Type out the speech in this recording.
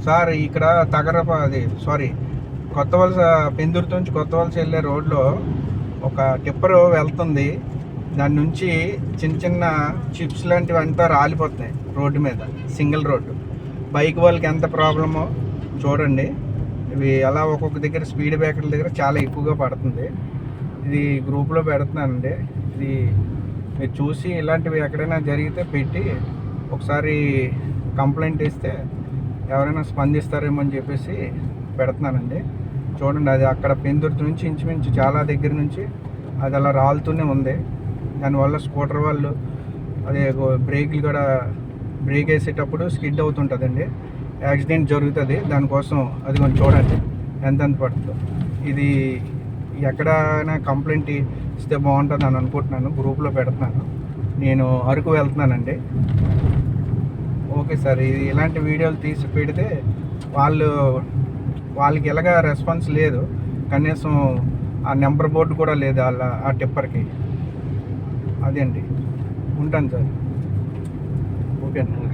Sir ఇక్కడ కొత్త వలస పెందుర్తి నుంచి కొత్త వలస వెళ్ళే రోడ్లో ఒక టిప్పర్ వెళ్తుంది. దాని నుంచి చిన్న చిన్న చిప్స్ లాంటివి అంతా రాలిపోతున్నాయి రోడ్డు మీద, సింగిల్ రోడ్డు. బైక్ వాళ్ళకి ఎంత ప్రాబ్లమో చూడండి. ఇవి అలా ఒక్కొక్క దగ్గర స్పీడ్ బ్రేకర్ల దగ్గర చాలా ఎక్కువగా పడుతుంది. ఇది గ్రూప్లో పెడుతున్నానండి. ఇది మీరు చూసి ఇలాంటివి ఎక్కడైనా జరిగితే పెట్టి ఒకసారి కంప్లైంట్ ఇస్తే ఎవరైనా స్పందిస్తారేమో అని చెప్పేసి పెడుతున్నానండి. చూడండి, అది అక్కడ పెందుర్తి నుంచి ఇంచుమించు చాలా దగ్గర నుంచి అది అలా రాలుతూనే ఉంది. దానివల్ల స్కూటర్ వాళ్ళు అదే బ్రేక్లు కూడా బ్రేక్ వేసేటప్పుడు స్కిడ్ అవుతుంటుందండి, యాక్సిడెంట్ జరుగుతుంది. దానికోసం అది కొంచెం చూడండి ఎంతెంత పడుతుందో. ఇది ఎక్కడైనా కంప్లైంట్ ఇస్తే బాగుంటుంది అని అనుకుంటున్నాను. గ్రూప్లో పెడుతున్నాను. నేను అరకు వెళ్తున్నానండి. ఓకే సార్, ఇది ఇలాంటి వీడియోలు తీసి పెడితే వాళ్ళకి ఎలాగా రెస్పాన్స్ లేదు, కనీసం ఆ నెంబర్ బోర్డు కూడా లేదు ఆ టిప్పర్కి. అదే అండి, ఉంటాను సార్. ఓకే అండి.